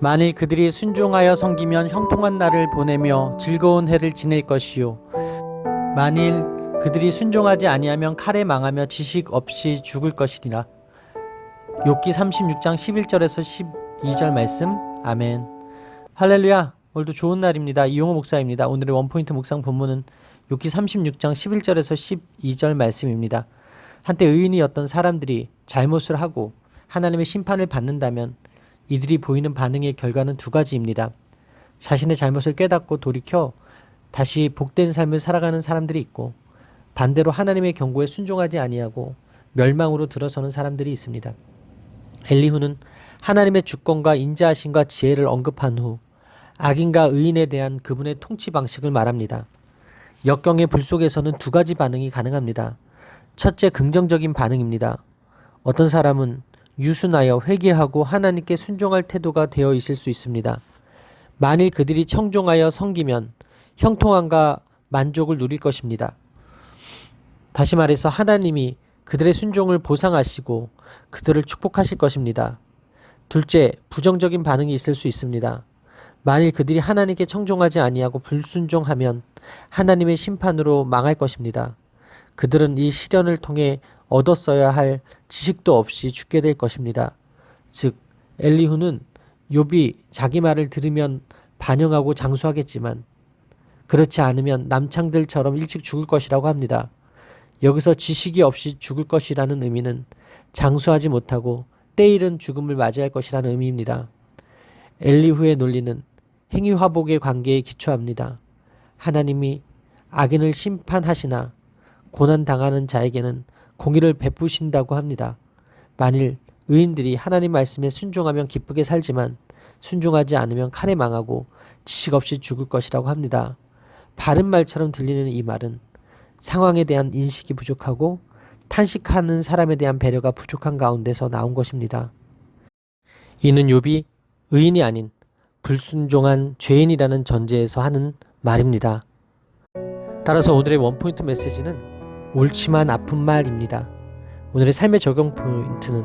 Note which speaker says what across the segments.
Speaker 1: 만일 그들이 순종하여 섬기면 형통한 날을 보내며 즐거운 해를 지낼 것이요 만일 그들이 순종하지 아니하면 칼에 망하며 지식 없이 죽을 것이니라. 욥기 36장 11절에서 12절 말씀. 아멘. 할렐루야. 오늘도 좋은 날입니다. 이용호 목사입니다. 오늘의 원포인트 묵상 본문은 욥기 36장 11절에서 12절 말씀입니다. 한때 의인이었던 사람들이 잘못을 하고 하나님의 심판을 받는다면 이들이 보이는 반응의 결과는 두 가지입니다. 자신의 잘못을 깨닫고 돌이켜 다시 복된 삶을 살아가는 사람들이 있고, 반대로 하나님의 경고에 순종하지 아니하고 멸망으로 들어서는 사람들이 있습니다. 엘리후는 하나님의 주권과 인자하심과 지혜를 언급한 후 악인과 의인에 대한 그분의 통치 방식을 말합니다. 역경의 불 속에서는 두 가지 반응이 가능합니다. 첫째, 긍정적인 반응입니다. 어떤 사람은 유순하여 회개하고 하나님께 순종할 태도가 되어 있을 수 있습니다. 만일 그들이 청종하여 섬기면 형통함과 만족을 누릴 것입니다. 다시 말해서 하나님이 그들의 순종을 보상하시고 그들을 축복하실 것입니다. 둘째, 부정적인 반응이 있을 수 있습니다. 만일 그들이 하나님께 청종하지 아니하고 불순종하면 하나님의 심판으로 망할 것입니다. 그들은 이 시련을 통해 얻었어야 할 지식도 없이 죽게 될 것입니다. 즉, 엘리후는 욥이 자기 말을 들으면 반영하고 장수하겠지만 그렇지 않으면 남창들처럼 일찍 죽을 것이라고 합니다. 여기서 지식이 없이 죽을 것이라는 의미는 장수하지 못하고 때이른 죽음을 맞이할 것이라는 의미입니다. 엘리후의 논리는 행위화복의 관계에 기초합니다. 하나님이 악인을 심판하시나 고난당하는 자에게는 공의를 베푸신다고 합니다. 만일 의인들이 하나님 말씀에 순종하면 기쁘게 살지만 순종하지 않으면 칼에 망하고 지식 없이 죽을 것이라고 합니다. 바른 말처럼 들리는 이 말은 상황에 대한 인식이 부족하고 탄식하는 사람에 대한 배려가 부족한 가운데서 나온 것입니다. 이는 욥이 의인이 아닌 불순종한 죄인이라는 전제에서 하는 말입니다. 따라서 오늘의 원포인트 메시지는 옳지만 아픈 말입니다. 오늘의 삶의 적용 포인트는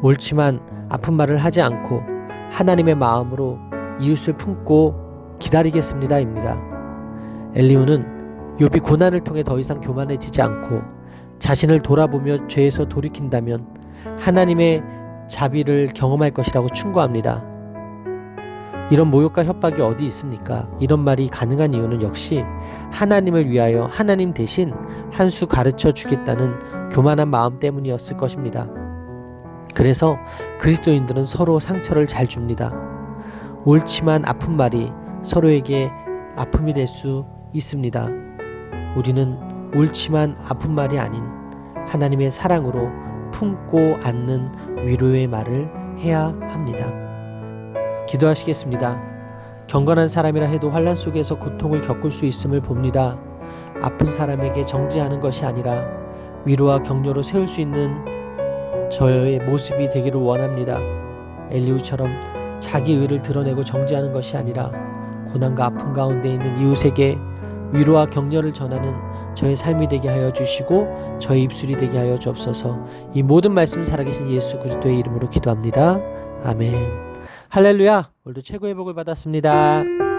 Speaker 1: 옳지만 아픈 말을 하지 않고 하나님의 마음으로 이웃을 품고 기다리겠습니다입니다. 엘리후는 욥이 고난을 통해 더 이상 교만해지지 않고 자신을 돌아보며 죄에서 돌이킨다면 하나님의 자비를 경험할 것이라고 충고합니다. 이런 모욕과 협박이 어디 있습니까? 이런 말이 가능한 이유는 역시 하나님을 위하여 하나님 대신 한 수 가르쳐 주겠다는 교만한 마음 때문이었을 것입니다. 그래서 그리스도인들은 서로 상처를 잘 줍니다. 옳지만 아픈 말이 서로에게 아픔이 될 수 있습니다. 우리는 옳지만 아픈 말이 아닌 하나님의 사랑으로 품고 안는 위로의 말을 해야 합니다. 기도하시겠습니다. 경건한 사람이라 해도 환난 속에서 고통을 겪을 수 있음을 봅니다. 아픈 사람에게 정죄하는 것이 아니라 위로와 격려로 세울 수 있는 저의 모습이 되기를 원합니다. 엘리후처럼 자기 의를 드러내고 정죄하는 것이 아니라 고난과 아픔 가운데 있는 이웃에게 위로와 격려를 전하는 저의 삶이 되게 하여 주시고 저의 입술이 되게 하여 주옵소서. 이 모든 말씀 살아계신 예수 그리스도의 이름으로 기도합니다. 아멘. 할렐루야. 오늘도 최고의 복을 받았습니다.